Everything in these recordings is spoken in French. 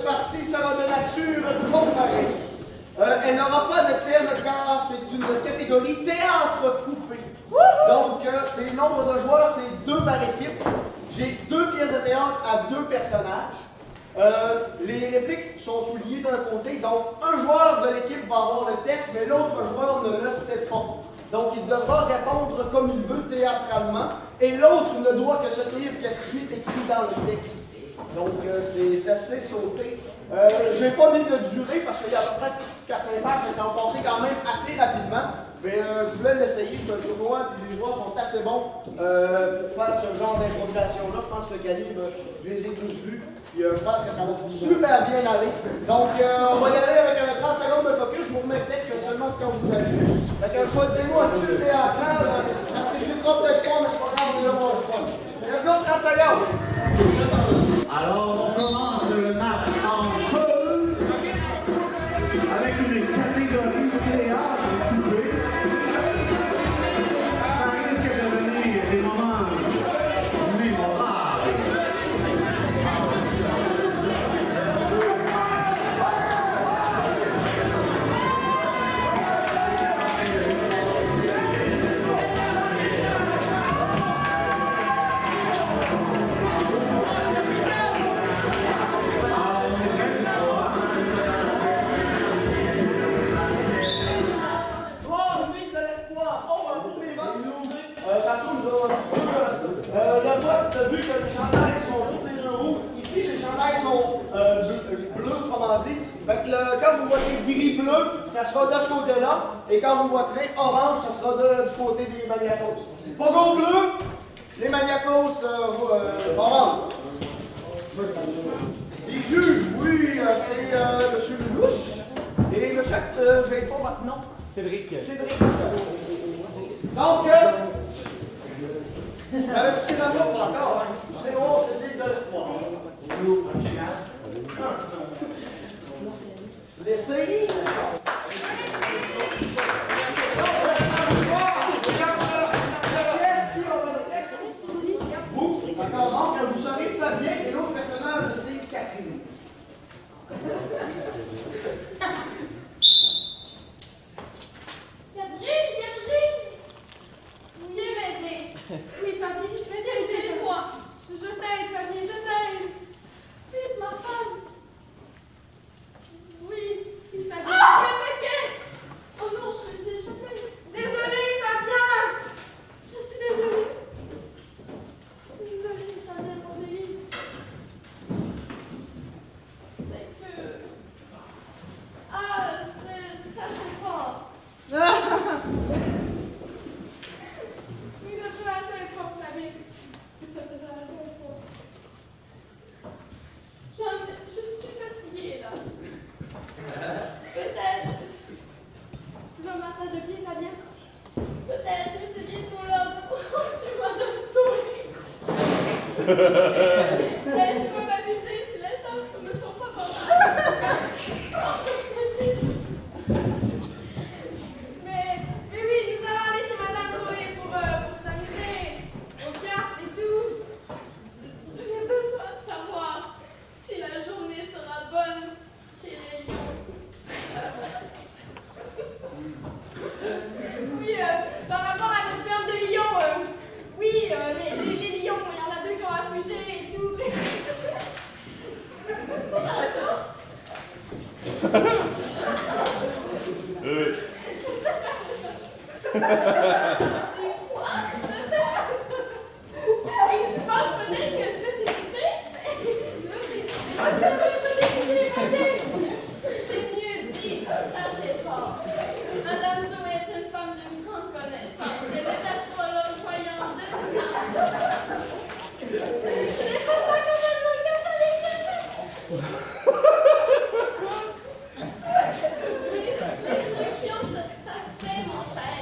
partie sera de nature comparée. Elle n'aura pas de thème car c'est une catégorie théâtre coupé. Donc, c'est le nombre de joueurs, c'est 2 par équipe. J'ai 2 pièces de théâtre à 2 personnages. Les répliques sont soulignées d'un côté, donc un joueur de l'équipe va avoir le texte, mais l'autre joueur ne le sait pas. Donc il devra répondre comme il veut théâtralement, et l'autre ne doit que se tenir qu'est-ce qui est écrit dans le texte. Donc c'est assez sauté. Je n'ai pas mis de durée parce qu'il y a à peu près 4-5 pages, mais ça va passer quand même assez rapidement. Mais je voulais l'essayer, c'est un tournoi, puis les joueurs sont assez bons pour faire ce genre d'improvisation-là. Je pense que le calibre, je les ai tous vus. Puis, je pense que ça va super bien aller. Donc, on va y aller avec 30 secondes de focus. Je vous remets le texte seulement quand vous l'avez vu. Fait que choisissez-moi un style théâtral. Ça me résultera peut-être pas, mais c'est pas grave, on est là pour le fun. Let's go, 30 secondes. Alors, on commence le match en feu avec une catégorie théâtre coupé. Ça risque de devenir des moments mémorables. Le vote, vu que les chandails sont tous les 2 rouges, ici les chandails sont bleus, autrement dit. Fait que quand vous voyez gris-bleu, ça sera de ce côté-là, et quand vous voyez orange, ça sera du côté des maniacos. Pogo bleu, les maniacos orange. Les juges, oui, c'est M. Lelouch. Et le chef, je n'ai pas votre nom. Cédric. Donc, c'est ma mot encore, hein. C'est bon, c'est Ligue de l'espoir. Laissez. Vous, d'accord, donc vous serez Fabien et l'autre personnage, c'est Catherine. Oui, Fabien, je vais t'aider, moi. Je t'aide, Fabien, je t'aide. Vite, ma femme. Oui, Fabien, je vais t'aider. Oh non, je les ai échappés. Désolée, Fabien. Je suis désolée. Désolée, Fabien, mon chéri. C'est que... Ah, ça c'est fort. Je suis fatiguée là. Peut-être. Tu veux un massage de pied, Fabien? Peut-être, mais c'est bientôt l'heure pour rentrer moi je me souris. Elle peut m'amuser si les sens ne sont pas bonnes. Mais oui, nous allons aller chez Madame Zoé pour s'amuser aux cartes et tout. J'ai besoin de savoir si la journée sera bonne chez les lions. Oui, par rapport à notre ferme de lions, oui, les lions, il y en a 2 qui ont accouché et tout. Et tu penses peut-être que je vais t'écouter? C'est mieux dit, ça c'est fort. Madame Zoé est une femme d'une grande connaissance. Elle est astrologue, voyante, devinante. Je n'ai pas ça comme elle me regarde avec les instructions, ça se fait, mon cher.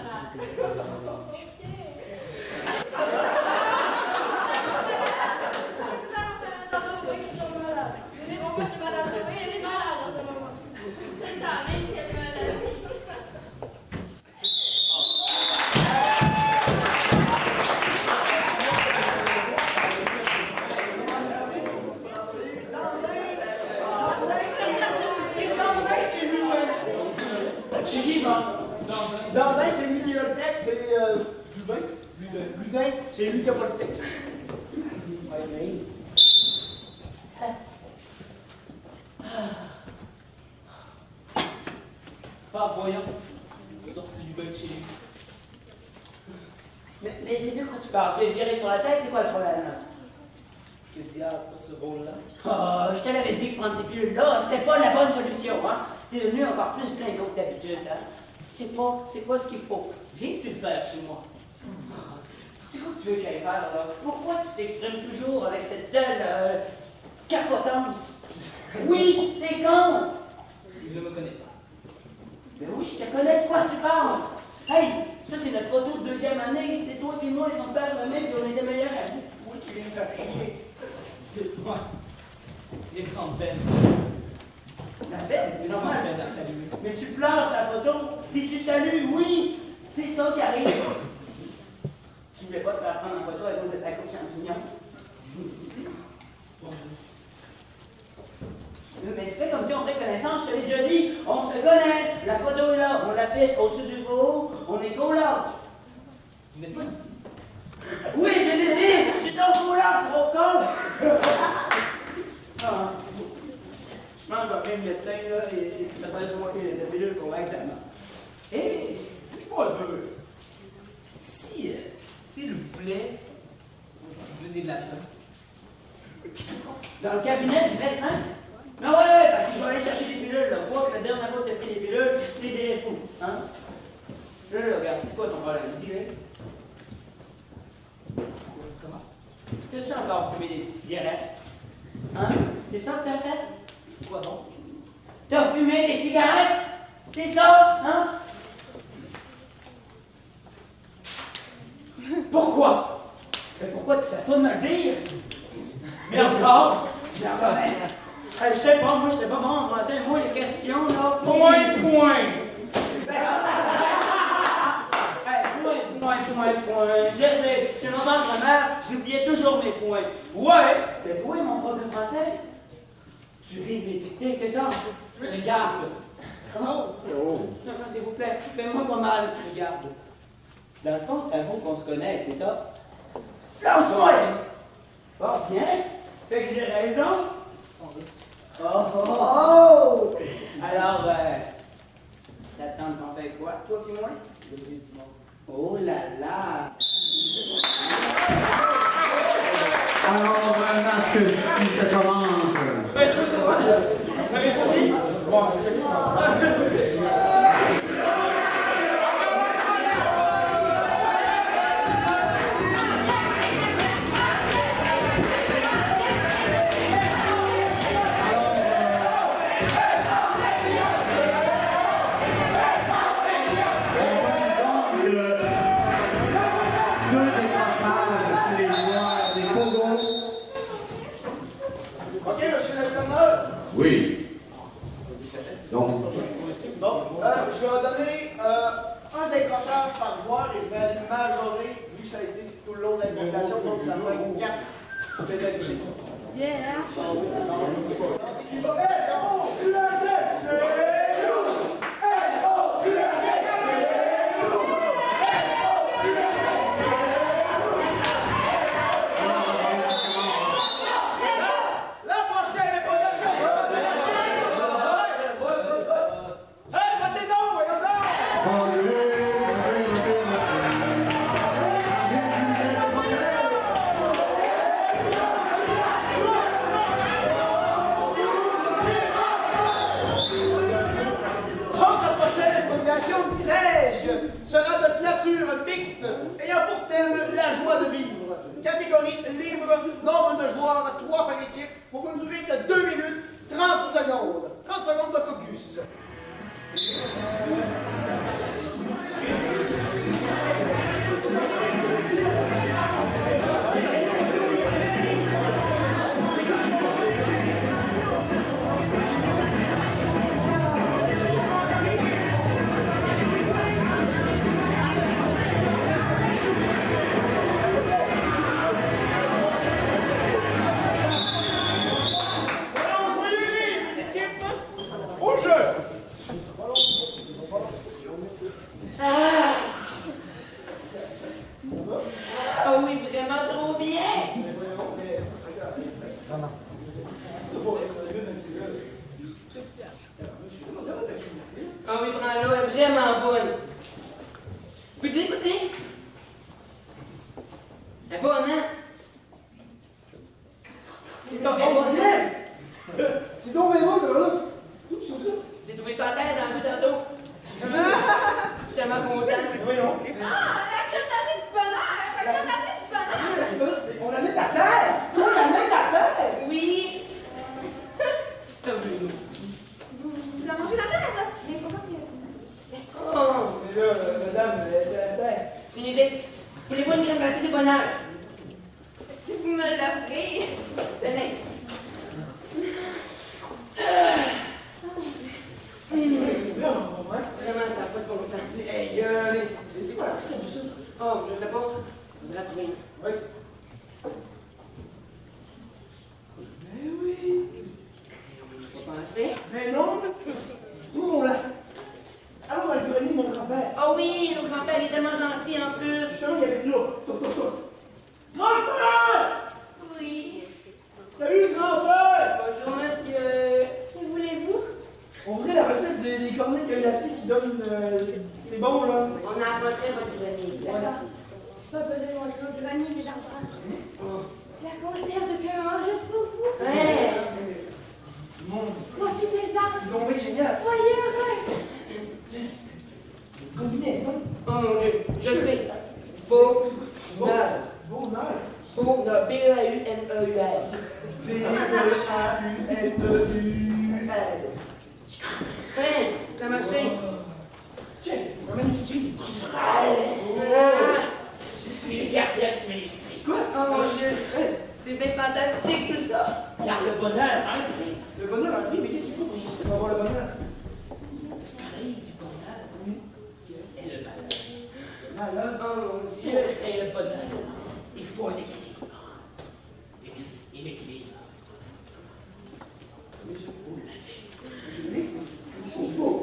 malade. Ok. Attention, pas qu'ils sont malades. Mais bon, moi, je suis malade. Oui, elle est malade en ce moment. C'est ça, même qu'elle est malade. Dandin, c'est lui qui a le texte, c'est Ludin. Ludin, c'est lui qui a pas le texte. Ah, voyons. Sorti Ludin de chez lui. Mais de quoi tu parles? Tu es viré sur la tête, c'est quoi le problème? Quel théâtre, ce rôle-là? Oh, je te l'avais dit que prendre ces pilules-là, c'était pas la bonne solution, hein? T'es devenu encore plus gringo que d'habitude, hein? C'est pas ce qu'il faut. Viens-tu le faire chez moi? C'est quoi que tu veux que j'aille faire, là? Pourquoi tu t'exprimes toujours avec cette telle capotance? Oui, t'es con! Il ne me connaît pas. Mais oui, je te connais, de quoi tu parles? Hey, ça c'est notre photo de deuxième année, c'est toi et moi, et on sert le même, puis on était meilleurs amis. Oui, tu viens me faire chier. C'est moi. Les grandes peines. La belle, c'est normal. Peine à saluer. Mais tu pleures sa photo, puis tu salues, oui! C'est ça qui arrive. Tu voulais pas te faire prendre en photo à cause de ta coupe champignon. Mais tu fais comme si on ferait connaissance, je te l'ai déjà dit, on se connaît, la photo est là, on la pêche au-dessus du haut, on est collab. Vous n'êtes pas ici. Oui, je désire, je suis ton collab, gros con! Ah, je pense que je vais appeler le médecin, là, et je vais pas moitié les pilules pour l'examen. Eh, dis-moi un peu. Si, s'il vous plaît, vous venez de là-dedans. Dans le cabinet du médecin? Mais ouais, parce que je vais aller chercher des pilules, là. Vois que la dernière fois que tu as pris des pilules, tu t'es fou, hein? Là, regarde, c'est quoi ton problème? Dis-le. Comment? T'as-tu encore fumé des petites cigarettes? Hein? C'est ça que t'as fait? Quoi donc? T'as fumé des cigarettes? C'est ça, hein? Pourquoi? Mais pourquoi tu sais pas me le dire? Mais encore? Je sais pas, moi, j'étais pas bon en français. Moi, les questions, là... Point! Hey, point. Je sais, chez maman et ma mère, j'oubliais toujours mes points. Ouais, c'était toi, mon prof de français. Tu ris de mes dictées, c'est ça? Je garde. Oh! Non, s'il vous plaît, fais-moi pas mal. Regarde. Dans le fond, t'avoues qu'on se connaît, c'est ça? Lance-moi! Oh, bien. Fait que j'ai raison. Sans doute. Oh! Alors, ça te tente qu'on fait quoi, toi puis moi? Le bruit du monde. Oh là là! Alors, masque, si ça commence. OK, monsieur l'interneur. Oui. Donc, Bon, je vais donner un décrochage par joueur et je vais aller majorer, vu que ça a été tout le long de l'improvisation, donc ça fait 4 pénalités. Yeah! La prochaine improvisation, c'est la Hey, battez donc, voyons donc! Donc, la prochaine improvisation, disais-je, sera de nature mixte, ayant pour thème la joie de vivre. Catégorie libre, nombre de joueurs 3 par équipe, pour une durée de 2 minutes 30 secondes. 30 secondes de caucus. Ah oui, prends-la, elle est vraiment bonne. Poutine? Elle est bonne, hein? Qu'est-ce qu'on fait, bonne? C'est donc bien bon, ça va là. J'ai trouvé ça à terre dans le bout tantôt. Je suis tellement content. Voyons. Ah, la crème glacée du bonheur! La crème glacée du bonheur! On la met à terre. Toi, la met à terre. Oui. Vous la mangez la terre, là? Mais comment que... Oh, Mais là, madame, j'ai une idée. Voulez-vous une crème glacée du bonheur? Si vous me l'offrez... Venez. c'est bien, on va. Vraiment, ça n'a pas de bon sens. Hey, c'est quoi la recette de ça? Oh, je sais pas. Faudra trouver une. Ouais, c'est ça. Mais oui. Faut penser. Mais non. Nous, on l'a. Alors, dans le grenier de mon grand-père. Oh oui, notre grand-père est tellement gentil en plus. Justement, il y avait là. Grand-père! Oui. Salut, grand-père! Bonjour, monsieur. Que voulez-vous? On voudrait la recette des cornets glacés qui donnent. C'est bon, là. On a rencontré votre grenier. D'accord. Pas besoin de montrer au grenier, mes enfants. Oh. Je la conserve depuis un an juste pour vous. Ouais. Mon Voici des arbres. c'est donc bien génial. Soyez heureux. Combinaison. Oh mon Dieu, je sais. Beau. Bon. Bonheur. Bonheur. Bonheur. B-E-A-U-N-E-U-R. B-E-A-U-N-E-U-R. Hein, ça a marché. Tiens, un manuscrit. Ah. Je suis le gardien du manuscrit. Quoi? Oh mon Dieu. C'est bien fantastique tout ça. Car le bonheur a un prix. Le bonheur a pris, mais qu'est-ce qu'il faut pour avoir le bonheur? Ce qui arrive du bonheur, c'est le malheur. Malheur. Oh mon Pour Dieu. créer le bonheur, il faut un équilibre. Et l'équilibre, vous l'avez. Je l'ai. Qu'est-ce qu'il faut?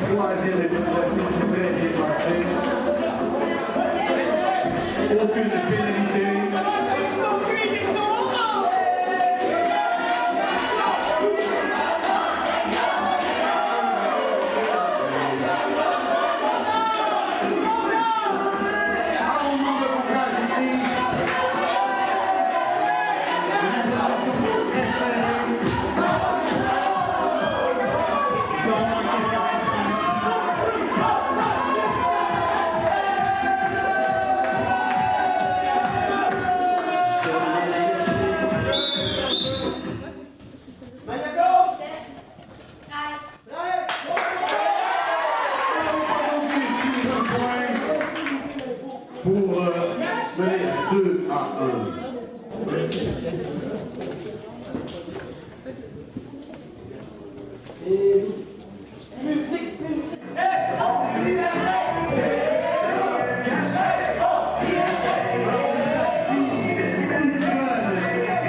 Troisième épisode, c'est très bien passé. Aucune pénalité. Pour mener 2 à 1. Musique.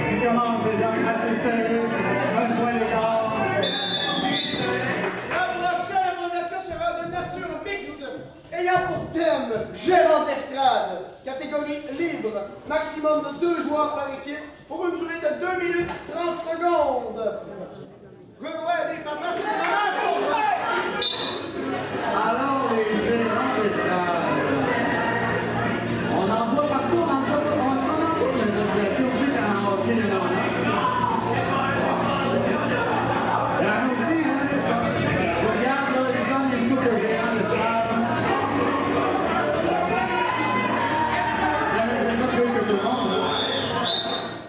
Qui commence déjà assez sérieux, un point d'écart. La prochaine monation sera de nature mixte, ayant pour thème gérant d'estrade, catégorie libre, maximum de 2 joueurs par équipe, pour une durée de 2 minutes 30 secondes. Revoyez des patrons. Alors, les gérants d'estrade, on en voit partout, on en voit les organisations juste en hockey de Normandie. Il y en a aussi, regarde, là, les hommes, les couples de gérants d'estrade. Il y en a déjà plus que tout le monde.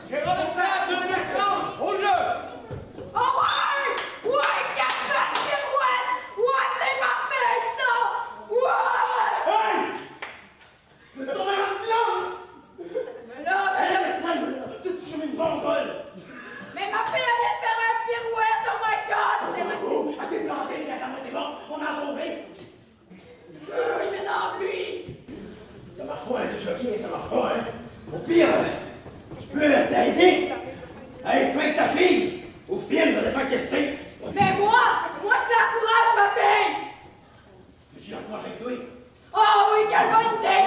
Gérant d'estrade, 2 minutes 30, au jeu. Oh ouais! Ouais, Captain Pirouette! Ouais, c'est parfait, ça! Ouais! Hey! Veux-tu sauver votre silence? Mais là, mais ma fille, elle vient de faire un pirouette, oh my god! c'est planté, c'est bon, on a sauvé. Il m'énerve, lui! Ça marche pas, hein, de choquer, ça marche pas, hein. Au pire, je peux t'aider à être avec ta fille. Au film, ça dépend qu'est-ce que c'est. Mais moi, je l'encourage, ma fille! Tu l'encourages avec toi? Oh oui, quelle bonne idée!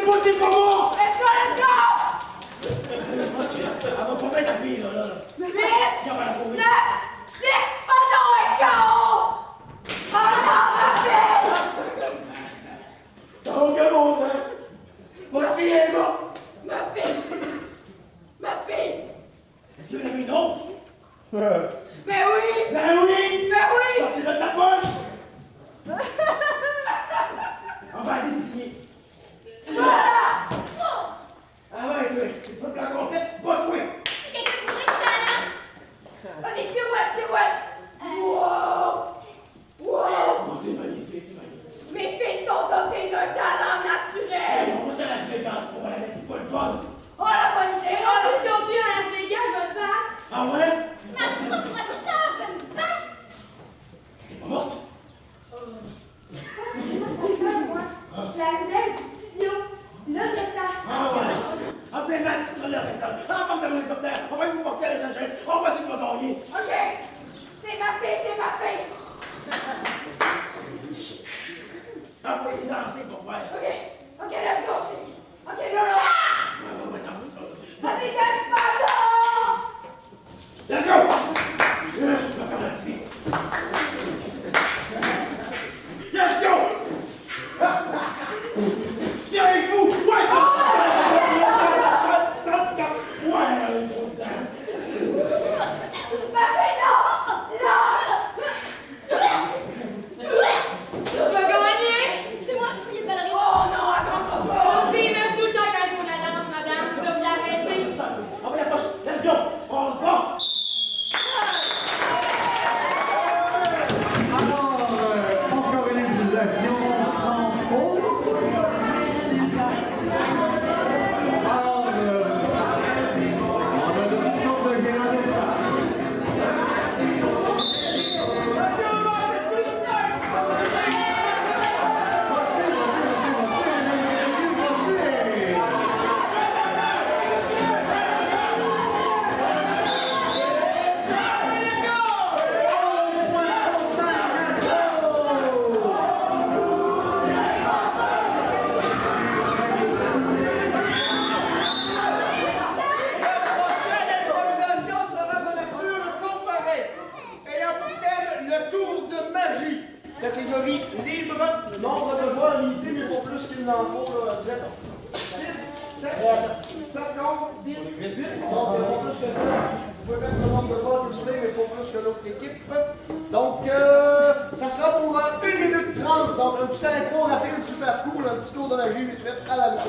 pas, t'es pas morte! Let's go, let's go! Elle va pas mettre ta fille, là. 8, 9, 10, oh non, elle est KO! Oh non, ma fille! Ça va aucun bon sens. Ma fille est morte. Ma fille! Ma fille! Est-ce qu'il y en a une autre? Mais oui! Ben oui! Mais oui! Sortez-le de la poche! On va aller plier. Voilà! Ah ouais, toi, c'est pas de la complète, pas toi! Quelqu'un pourrait se faire? Vas-y, pirouette, pirouette! Wow! Wow! Oh, c'est magnifique, c'est magnifique. Mes filles sont dotées d'un talent naturel! Hey, on va dans Las Vegas pour aller avec Paul Paul. Oh, la bonne idée! Oh, si je continue à Las Vegas, je vais te battre! Ah ouais? Ma propre star va me battre! T'es pas morte? Moi, ça fait moi. Je suis arrivée du studio, là, de temps. Ah ouais? Ah ben man, tu te relèves, embarque dans l'hélicoptère, on va vous porter à Los Angeles, on va essayer de me gagner. OK. C'est ma fille, c'est ma fille. Envoyez danser pour voir. OK. OK, let's go. OK, là, là. On va danser. Vas-y, c'est pardon! Let's go! Je vais faire la petite. Let's go! Tiens, avec vous! Ouais! Ouais! Ma fille, non! Non! Je vais gagner! C'est moi qui suis de ballerine. Oh non, attends pas! Vos filles m'aiment tout le temps quand ils font la danse, madame. Je dois vous l'arrêter. Envoie la poche! Let's go! On se bat! Alors, encore une utilisation sans faute. Alors, on a de toutes sortes de grands espaces. Prochaine improvisation sera de nature comparée, ayant pour thème le tour de magie. Catégorie libre, nombre de joueurs limité, mais pas plus qu'il n'en faut. 6, 7, 50, 8, 8. Donc, pas plus que ça. Vous pouvez mettre le nombre de balles que vous voulez, mais pas plus que l'autre équipe. Donc, ça sera pour 1 minute 30. Donc, un petit impro rapide, super cool, un petit tour de magie vite fait à la lutte.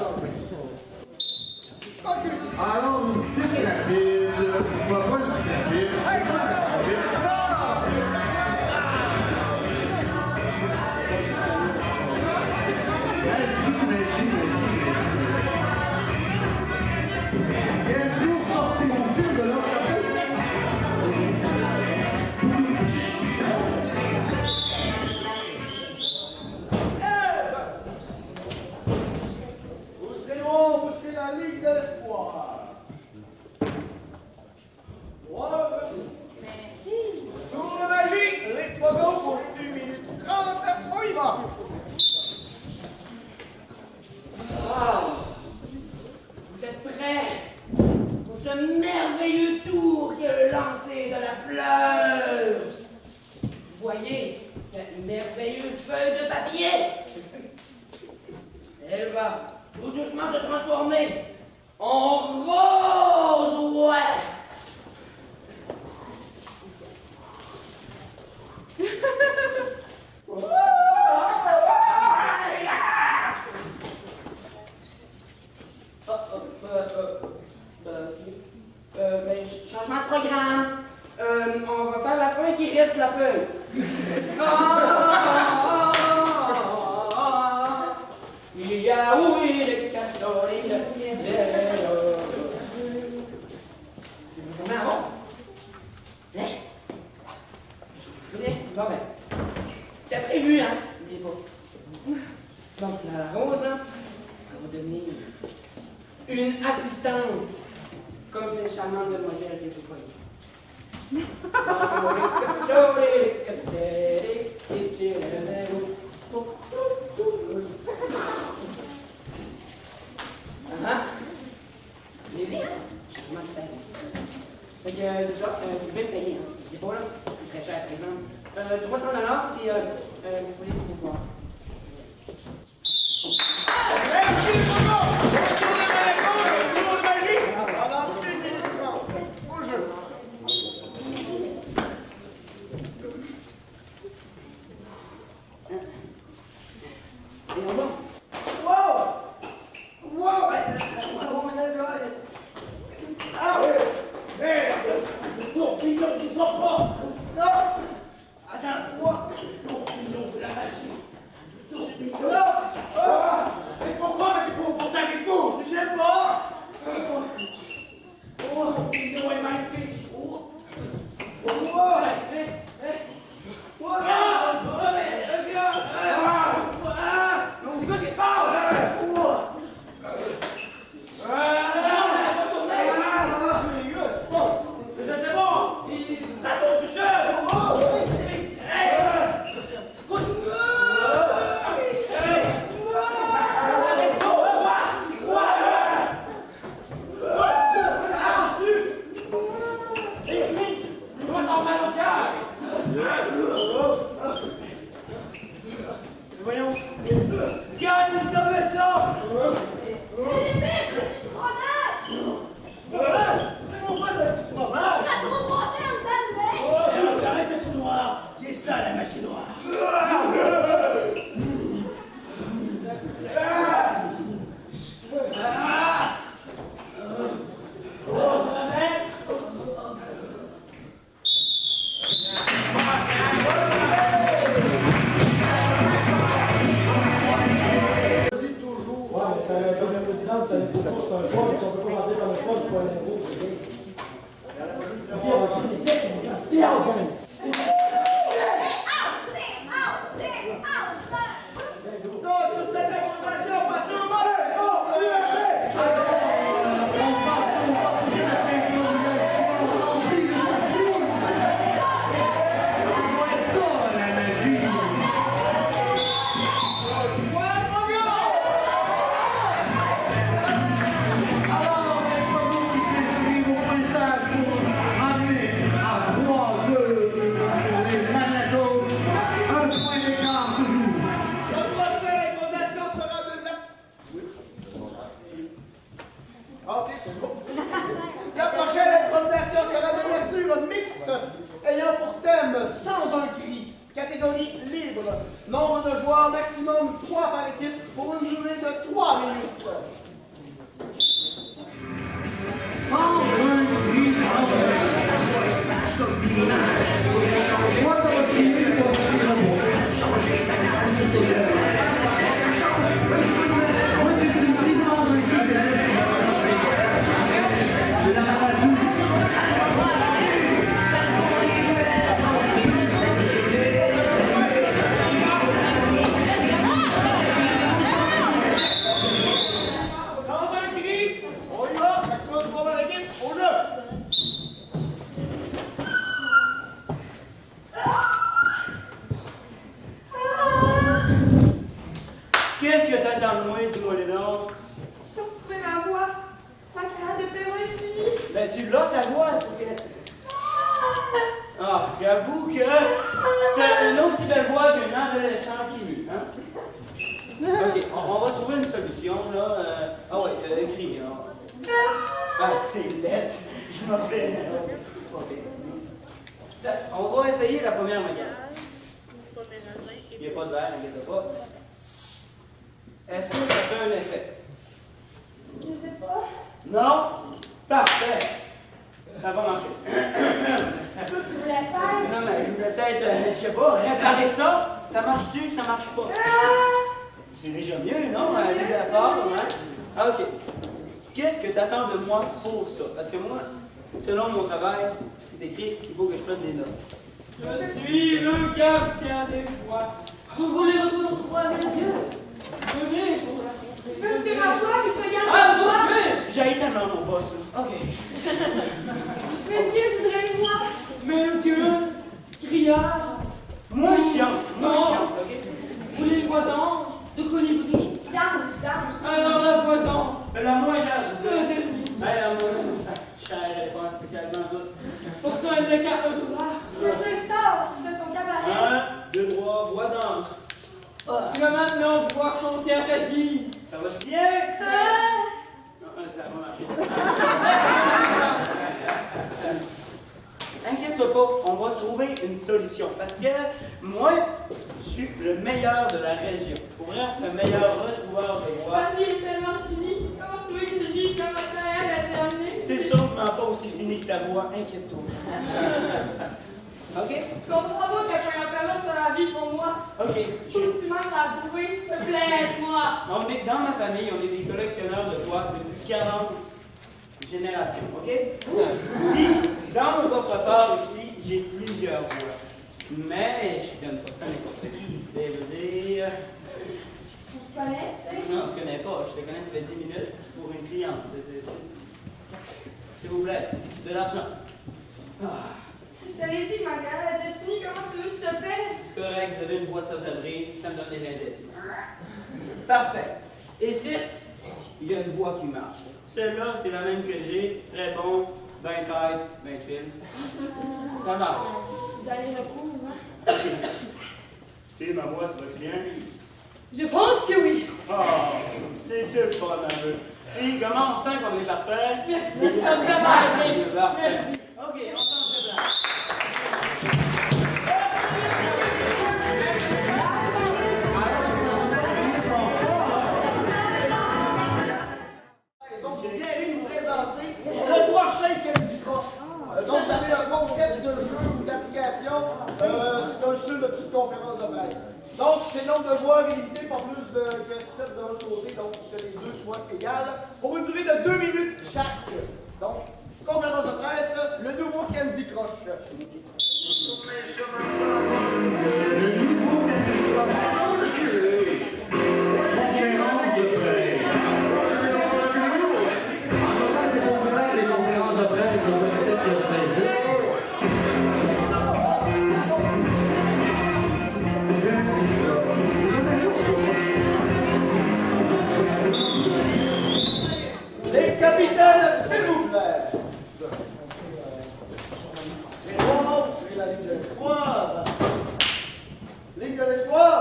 Alors, une petite rapide. On va pas une petite rapide. Quel jour sortiront-ils de leur chapelle? Vous serez loin, vous serez la Ligue de l'Espoir. Tour de magie, les pogos pour 1 minute 30, on y va. Vous êtes prêts pour ce merveilleux tour qui est le lancer de la fleur? Vous voyez cette merveilleuse feuille de papier? Elle va tout doucement se transformer en rose, ouais! Changement de programme. On va faire la feuille qui reste la feuille. Il y a oui les catholiques, c'est vous fermez avant? Hein? Je connais? Bon ben. C'était prévu, hein? N'oubliez pas. Donc la rose, hein, elle va devenir une assistante. Comme cette charmante demoiselle que vous voyez. c'est ça, vous devez me payer, hein. C'est pas là, c'est très cher, par exemple. 300 $, puis vous voulez vous voir. Merci, Sono! Retournez ma réponse, un tour de magie! Pendant 1 minute 30. Au jeu. Et on va. Wow! Wow! Ah oui! Merde! Le tourbillon qui s'en prend! Non! Attends, quoi? Le tourbillon de la magie! Le tourbillon! Non! Ah! C'est pourquoi avec vous, pour avec vous? Je sais pas! Oh, le tourbillon est magnifique! Oh! Oh! Oh! C'est quoi qui se passe? C'est bon! Ça tombe tout seul! C'est quoi ça? C'est quoi? Comment ça va mal au cœur? Voyons. Regarde, mais c'est comme ça! C'est l'épée, le petit fromage! C'est mon frère, le petit fromage! Ça a trop passé en dedans de bain! Arrête d'être noir! C'est ça la magie noire! Oh, ça va bien? C'est toujours. Ouais, mais ça, comme le président, ça ne faut pas c'est un sport, si on peut pas rentrer dans le sport, c'est pas un héros, c'est bien. Viens, organise. Donc, sur cette démonstration, passez au volet! La prochaine improvisation sera de la... Ok, c'est bon. La prochaine improvisation sera de nature mixte, ayant pour thème sans un cri, catégorie libre, nombre de joueurs maximum 3 par équipe pour une durée de 3 minutes. Sans un cri, on y va, maximum 3 par équipe, au jeu. Qu'est-ce que t'attends de moi, dis-moi les donc? Je peux retrouver ma voix. Ma carrière de Playboy est finie. Ben tu l'as ta voix, c'est parce que... Ah, j'avoue que t'as une aussi belle voix qu'un adolescent qui mue, hein? Ok, on va trouver une solution, là. Ah ouais, écris, hein. Ah, c'est bête. Je m'en fais. Ok. On va essayer la première manière. Il n'y a pas de verre, n'inquiète pas. Est-ce que ça fait un effet? Je sais pas. Non? Parfait. Ça va marcher. Toi, tu voulais faire? Non, mais je voulais peut-être, je sais pas, réparer ça. Ça marche-tu? Ça marche pas? C'est déjà mieux, non? On est d'accord, hein? Ah, ok. Qu'est-ce que tu attends de moi pour ça? Parce que moi, selon mon travail, c'est écrit qu'il faut que je prenne des notes. Je suis le gardien des voix. Vous voulez retrouver notre voix, mes dieux? Venez, je vous la Je veux que ma voix, que ce gars. Ah, boss, j'ai tellement mon boss, là. Ok. Monsieur, je voudrais une voix. Monsieur, criard. Moins chiant, ok? Vous voulez une voix d'ange, de colibri? Dange. Alors la voix d'ange. La moins jazz. La moins. Je ne pas spécialement d'autres. solutions. Parce que moi, je suis le meilleur de la région. Pour vrai, le meilleur retrouveur de voix. Ma vie est tellement finie. Comment tu veux que je vive comme ma carrière a terminé? C'est sûrement pas aussi fini que ta voix, inquiète-toi. OK? Tu comprends pas qu'à un appel sur la vie pour moi? OK. Faut que tu m'aides à prouver. S'il te plaît, aide-moi. Dans ma famille, on est des collectionneurs de voix depuis 40 générations, OK? Puis, dans mon coffre-fort ici, j'ai plusieurs voix. Mais je donne pas ça à n'importe qui, tu sais, veux dire... On se connaît, tu sais? Non, je connais pas. Je te connais, ça fait 10 minutes pour une cliente. S'il vous plaît, de l'argent. Ah. Je te l'ai dit, ma carrière est finie. Comment tu veux que je te paie? C'est correct, vous avez une boîte de sauverie, ça me donne des indices. Parfait. Et ici, il y a une voix qui marche. Celle-là, c'est la même que j'ai. Très bon, ben tête, ben chill. Ça marche. Vous allez reprendre, hein? Tu sais, ma voix, ça va-tu bien? Je pense que oui. Ah, c'est sûr que pas mal. Puis, comment on sent qu'on est parfait? Merci, ça me fait mal. Parfait. OK, on change de place. Donc, je viens nous présenter le prochain Candy Crush. Donc, vous avez un concept de jeu ou d'application. C'est un jeu de petite conférence de presse. Donc, c'est le nombre de joueurs limité, pas plus que 7 de l'autre côté. Donc, que les deux soient égales. Pour une durée de 2 minutes chaque. Donc, conférence de presse, le nouveau Candy Crush. Le nouveau conférence de presse. En notant ces conférences, les conférences de presse, on va peut-être présenter. Les capitaines, s'il vous plaît. C'est bon, c'est la ligne de l'espoir. Ligne de l'espoir.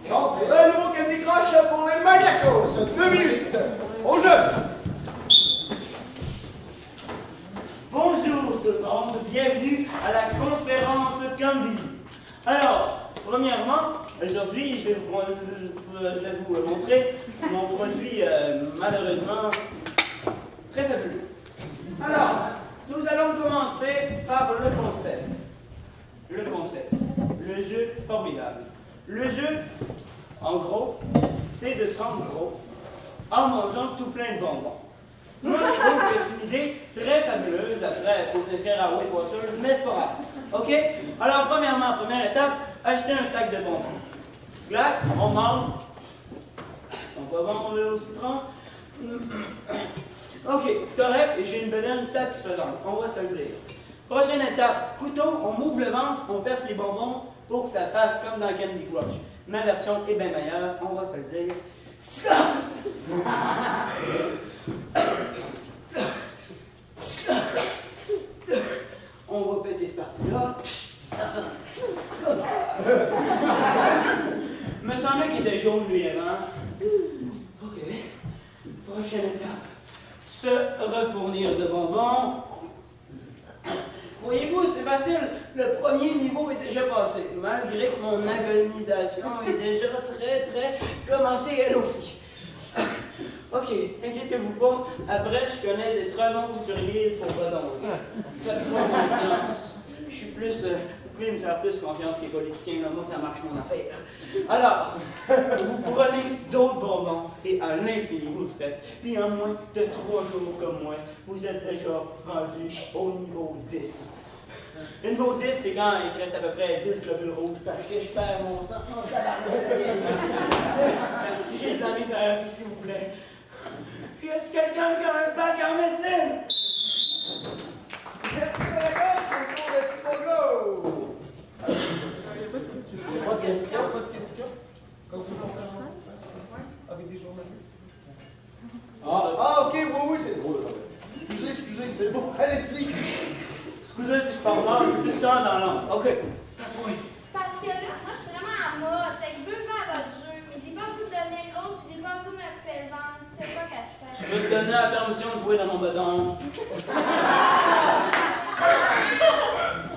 Donc, le nouveau Candy Crush pour les Maniacos. 2 minutes. Au jeu. Bonjour tout le monde, bienvenue à la conférence Candy. Alors, premièrement, aujourd'hui, je vais vous montrer mon produit malheureusement très fabuleux. Alors, nous allons commencer par le concept. Le concept, le jeu formidable. Le jeu, en gros, c'est de se rendre gros en mangeant tout plein de bonbons. Moi, je trouve que c'est une idée très fabuleuse. Après, il faut s'inscrire à Weight Watchers, mais c'est pas grave. OK? Alors, premièrement, première étape, acheter un sac de bonbons. Là, on mange. Ils sont pas bons au citron. OK, c'est correct, j'ai une bedaine satisfaisante. On va se le dire. Prochaine étape, couteau, on m'ouvre le ventre, on perce les bonbons pour que ça fasse comme dans Candy Crush. Ma version est bien meilleure, on va se le dire. On va péter ce parti-là. Me semblait qu'il était jaune lui avant. OK. Prochaine étape. Se refournir de bonbons. Voyez-vous, c'est facile. Le premier niveau est déjà passé, malgré que mon agonisation est déjà très commencée elle aussi. OK, inquiétez-vous pas. Après, je connais des très bons couturiers pour redonner. Faites-moi confiance. Je suis plus... vous pouvez me faire plus confiance que les politiciens. Là, moi, ça marche mon affaire. Alors, vous prenez d'autres bonbons et à l'infini, vous le faites. Puis en moins de 3 jours comme moi, vous êtes déjà rendu au niveau 10. Le niveau 10, c'est quand il reste à peu près 10 globules rouges parce que je perds mon sang. Oh, j'ai de la misère, s'il vous plaît. Est-ce que quelqu'un qui a un bac en médecine? Merci de la réponse, c'est pour le Pipogo. Pas de questions, pas de questions. Quand vous conférez avec des journalistes. Ah, ok, oui, c'est drôle. Excusez, c'est bon. Allez-y. Excusez si je parle mal, je suis ça dans l'angle. OK. Oui. Parce que là, moi, je suis vraiment à mode. Fait que je veux jouer à votre jeu, mais j'ai pas envie de donner l'autre, puis j'ai pas envie de me faire vendre. C'est quoi que je fais? Je vais te donner la permission de jouer dans mon bedon.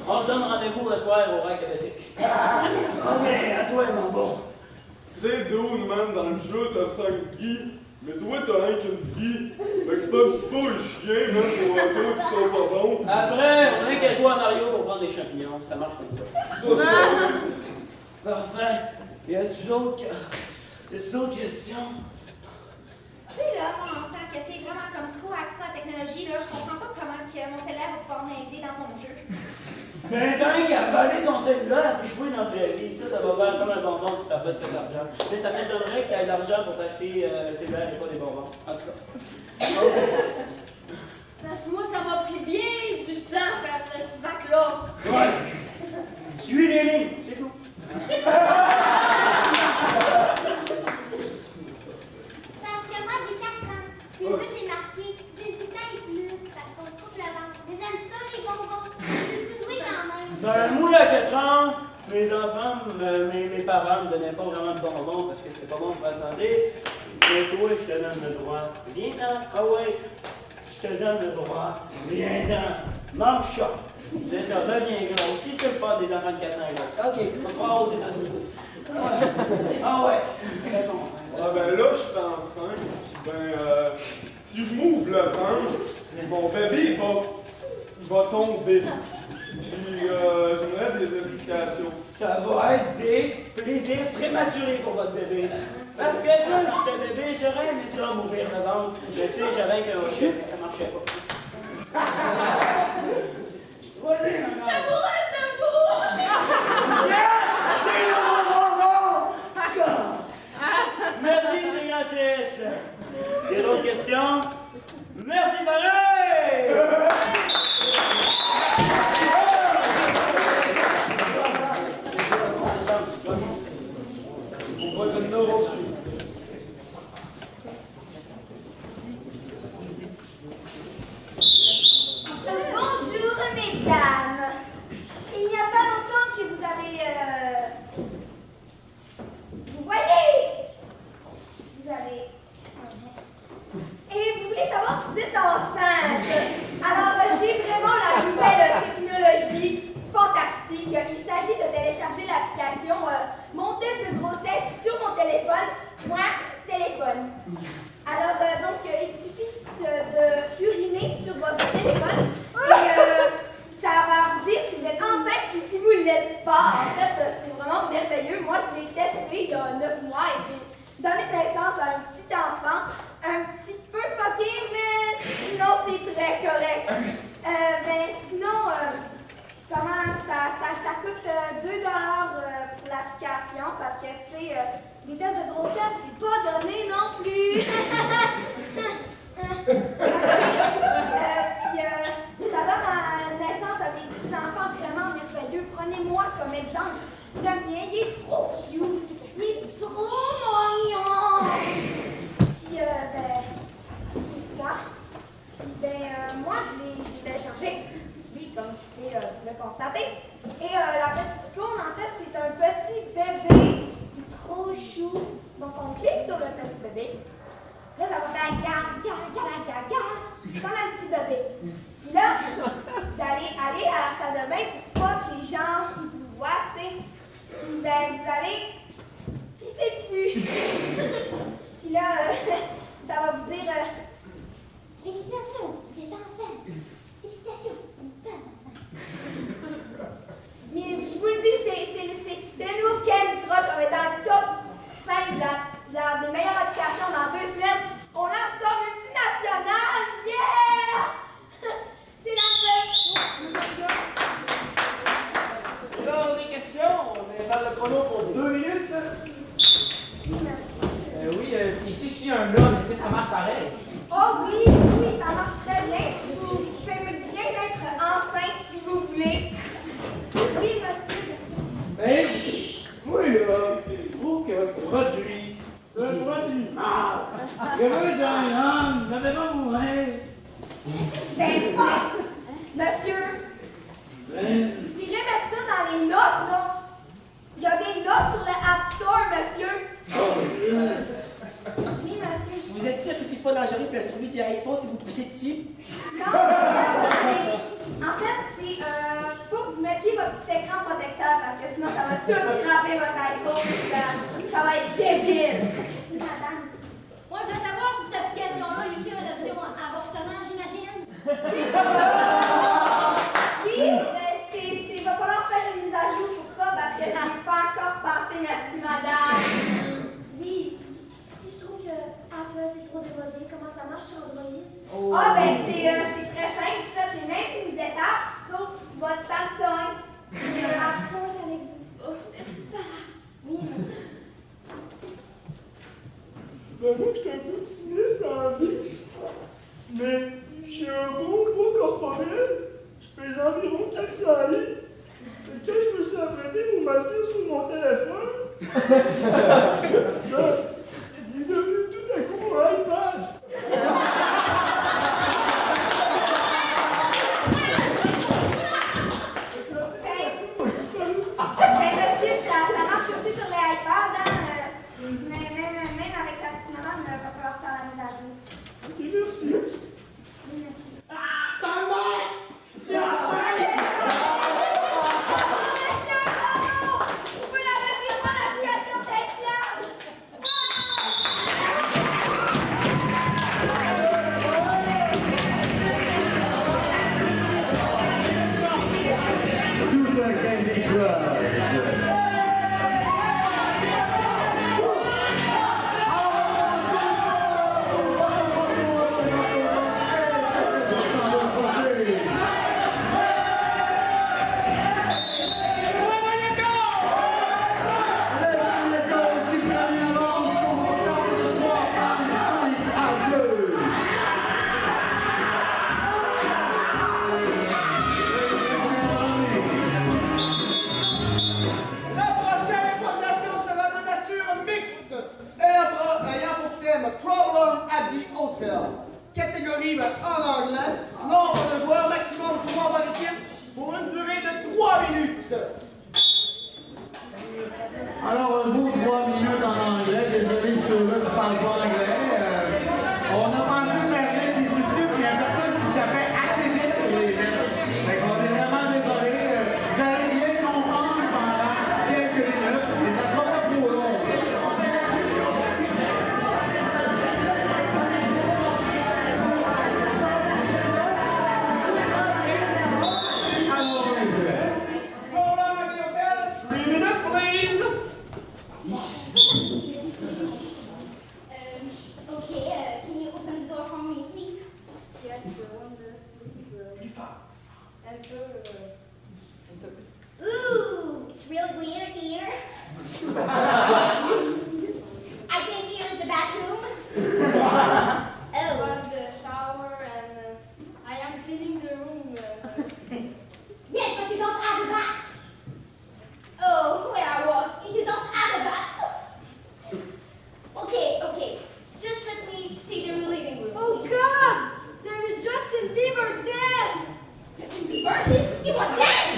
On se donne rendez-vous ce soir au Rack Basic. Ok, à toi, mon bon. Tu sais, dude, man, dans le jeu, t'as 5 vies, mais toi, t'as rien qu'une vie. Fait que c'est un petit peu chien, man, pour eux autres qui sont pas bons. Après, on a qu'à jouer à Mario pour prendre des champignons. Ça marche comme ça. Ça, c'est Parfait. Y a-tu d'autres questions? Tu sais, là, moi, en tant que fille vraiment comme trop accro à la technologie, là, je comprends pas comment que mon cellulaire va pouvoir m'aider dans ton jeu. Ben, t'as rien qu'à voler ton cellulaire puis jouer dans la vraie vie. Ça va faire comme un bonbon si t'as pas cet argent. Mais ça m'étonnerait que t'aies de l'argent pour t'acheter un cellulaire et pas des bonbons. En tout cas. Parce que moi, ça m'a pris bien du temps à faire ce SVAC-là. Ouais. Suis les lignes, c'est tout. Parce que moi, j'ai 4 ans. Puis moi, c'est marqué 18 ans et plus. Parce qu'on se coupe le ventre. Mais j'aime ça, les bonbons. Je peux jouer quand même. Ben, moi, à 4 ans, mes enfants, mes parents me donnaient pas vraiment de bonbons parce que c'était pas bon pour la santé. Mais toi, je te donne le droit. Viens-t'en. Ah ouais. Je te donne le droit. Viens-t'en. Mange ça. C'est ça, deviens gros. Si tu veux pas des enfants de 4 ans, là. Ok, on va croire aux États-Unis. Ah ouais. C'est bon. Ah ben là, je suis enceinte, puis ben, si je m'ouvre le ventre, mon bébé, il va tomber. Puis j'aimerais des explications. Ça va être des plaisirs prématurés pour votre bébé. Parce que là, j'étais bébé, j'aurais aimé ça m'ouvrir le ventre. Mais tu sais, j'avais qu'un rocher, ça marchait pas. Vas-y, maman. Amoureuse de vous! Merci, c'est gratis. Il y a d'autres questions? Merci, pareil! Bonjour, mesdames. Il n'y a pas longtemps que vous avez... Vous voyez? Vous avez... Et vous voulez savoir si vous êtes enceinte. Alors, j'ai vraiment la nouvelle technologie fantastique. Il s'agit de télécharger l'application Mon test de grossesse sur mon téléphone. Téléphone. Alors, donc, il suffit de uriner sur votre téléphone et ça va vous dire si vous êtes enceinte et si vous ne l'êtes pas. En fait, c'est vraiment merveilleux. Moi, je l'ai testé il y a 9 mois et j'ai donné naissance à un petit enfant, un petit peu fucké, mais sinon, c'est très correct. Sinon, comment ça coûte 2 $ pour l'application parce que, tu sais, les tests de grossesse, c'est pas donné non plus. Ça donne naissance à des petits enfants vraiment merveilleux. Prenez-moi comme exemple. Le mien, il est trop cute. Il est trop mignon. Puis, c'est ça. Puis, moi, je l'ai téléchargé. Oui, comme vous pouvez le constater. Et la petite icône, en fait, c'est un petit bébé. C'est trop chou. Donc, on clique sur le petit bébé. Là, ça va faire comme un petit bébé. Puis là, vous allez aller à la salle de bain pour pas que les gens vous voient, tu sais. Puis ben, vous allez pisser dessus. Puis là, ça va vous dire félicitations, vous êtes enceinte. Félicitations, vous n'êtes pas enceinte. Mais je vous le dis, c'est le nouveau Candy Crush. On va être dans le top 5 des meilleures applications dans 2 semaines. On lance ça multinational! Yeah! C'est la fête! Et là, des questions. On est dans le chrono pour 2 minutes. Merci. Oui, et si je suis un homme, est-ce que ça marche pareil? Oh oui, ça marche très bien. Vous pouvez bien d'être enceinte si vous voulez. Oui, monsieur. Ben, oui, je trouve que le produit mâle. Je veux d'un homme, je vais pas mourir. Ben, monsieur, vous irez mettre ça dans les notes, là. Il y a des notes sur le App Store, monsieur. Oui, monsieur. Vous êtes sûr que c'est pas dangereux pour la survie du iPhone si vous poussez dessus? Non, en fait, c'est faut que vous mettiez Sinon, ça va tout scraper votre iPhone. Ça va être débile. Madame, moi, je veux savoir si cette application-là est issue une option avortement, j'imagine. Oui, il va falloir faire une mise à jour pour ça parce que j'ai pas encore passé, merci madame. Oui, si je trouve que Apple c'est trop développé, comment ça marche sur Android? Ah, ben c'est très simple, vous faites les mêmes étapes, sauf si votre Samsung. Le App Store, ça n'existe pas. Oui, monsieur. Ben moi, j'étais un peu timide dans la vie. Mais j'ai un gros poids corporel. Je pèse environ 400 livres. Et quand je me suis apprêté pour m'asseoir sur mon téléphone, ben, il est devenu tout à coup mon iPad. Ben monsieur, ça marche aussi sur les iPads, hein. Mais même avec la petite maman, il va falloir faire la mise à jour. Ok, merci. Oui, merci. Ça marche! Vous pouvez la retirer dans l'application d'Excel. Tout un Candy Crush. La prochaine exploitation sera de nature mixte. Œuvre ayant pour thème Problem at the Hotel. Catégorie en anglais. Nombre de joueurs maximum 3 par équipe pour une durée de 3 minutes. Alors, un beau 3 minutes en anglais. Désolé, je suis heureux, je ne parle pas anglais. On a pensé faire mettre des sous-titres, mais il y a personne qui t'a fait assez vite pour les mettre. Fait qu'on est vraiment désolé. Vous allez bien comprendre pendant quelques minutes, mais ça ne sera pas trop long. Problem at the Hotel, 3 minutes, please. Okay, can you open the door for me, please? Yes, wonder, please. Enter. Ooh, it's really weird here. I think here is the bathroom. Oh, Have the shower and I am cleaning the room. yes, but you don't have a bath. Oh, where I was. You don't have a bath. Okay. Just let me see the living room. Oh please. God! There is Justin Bieber dead! Justin Bieber? He was dead!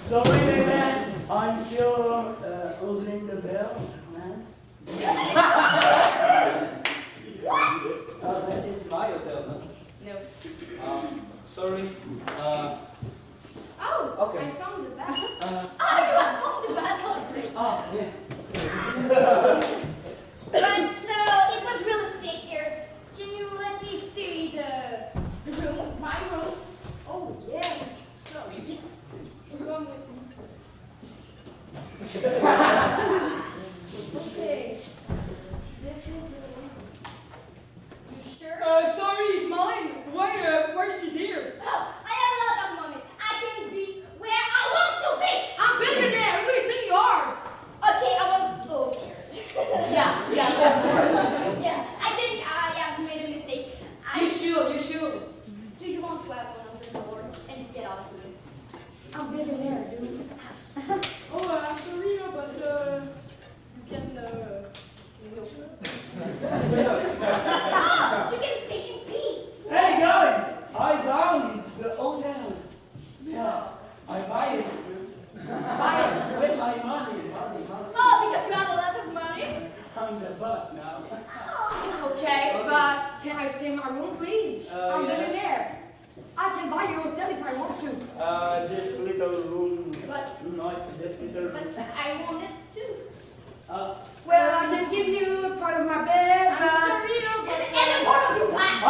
Sorry, man. I'm still holding the bell, man. What? That is my hotel, no? No. Sorry. Oh, Okay. I found the bag. Oh, you have fought the battle. Yeah. But so, it was really sick here. Can you let me see the room? My room? Oh, yes. So, you come with me. Okay. This is your room. You sure? Sorry, it's mine. Why she's here? Oh, I have a lot of money. I can be where I want to be. I'm billionaire. Who do you think you are? Okay, I was okay. Yeah. Yeah, I think I have made a mistake. You should. Do you want to have $100 and just get out of here? I'm billionaire, dude. Oh, I'm sorry, but you can. No. Ah, you can stay in peace. Hey guys, I found the hotel. Yeah, I buy it. With my money. Oh, because you have a lot of money? I'm the boss now. Oh, Okay, but can I stay in my room, please? I'm Yeah. billionaire. I can buy you a hotel if I want to. This little room. But Not this little room. I want it too. Well, I can give you part of my bed, I'm sorry, no, but any one of you plans. I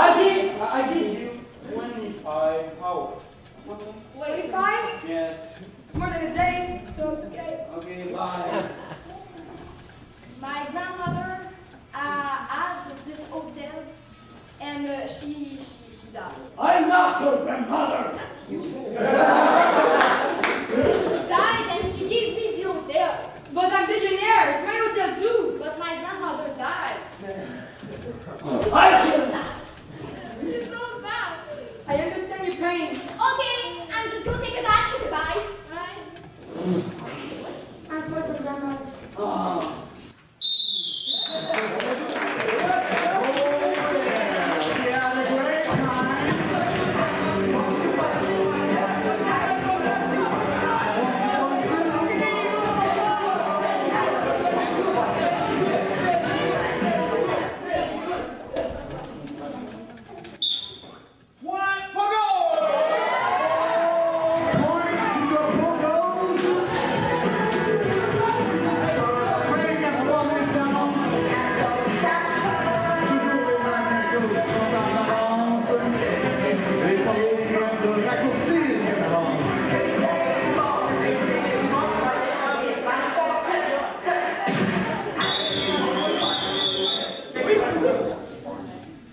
give you 25 hours. 25? Yes. It's more than a day, so it's okay. Okay, bye. My grandmother has this hotel, and she died. I'm not your grandmother. That's you. She died, and she gave me the hotel. But I'm billionaire, it's my hotel too. But my grandmother died. I can. It's so sad. I understand your pain. Okay, I'm just gonna take a bath. Goodbye. Bye. I'm sorry for the grandmother.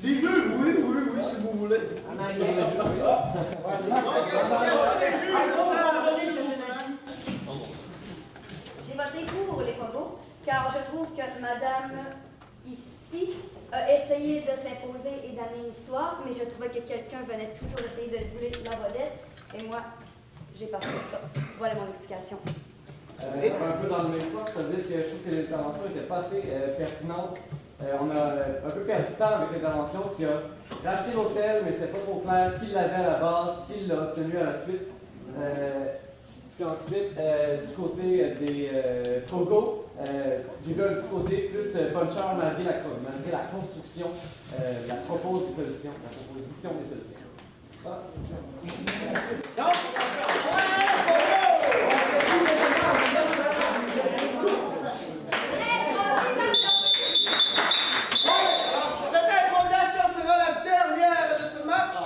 Les jeux, oui, si vous voulez. J'ai voté pour les pogos, car je trouve que madame ici a essayé de s'imposer et d'amener une histoire, mais je trouvais que quelqu'un venait toujours essayer de voler la vedette, et moi, j'ai pas fait ça. Voilà mon explication. Un peu dans le même sens, c'est-à-dire que je trouve que l'intervention n'était pas assez pertinente. On a un peu perdu du temps avec l'intervention qui a racheté l'hôtel, mais c'était pas trop clair qui l'avait à la base, qui l'a obtenu à la suite. Puis ensuite, du côté des Togo, j'ai vu un petit côté plus puncheur malgré la construction, la proposition des solutions. Cette improvisation sera la dernière de ce match.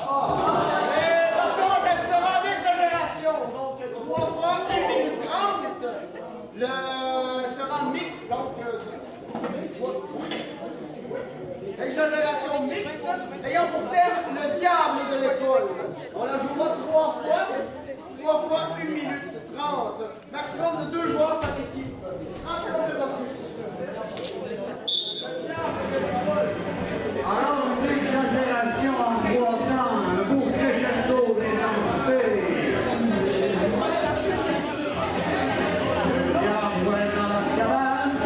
Et par contre, elle sera en exagération. Donc, 3 fois 1 minute 30. Le sera mixte, donc exagération mixte, ayant pour terme le diable de l'école. On la jouera 3 fois 1 minute 30. Maximum de 2 joueurs par équipe. 30 secondes de bonus. Le diable de l'école. Alors, une exagération en 3 temps, un beau crescendo d'intensité. Le diable est dans la cabane.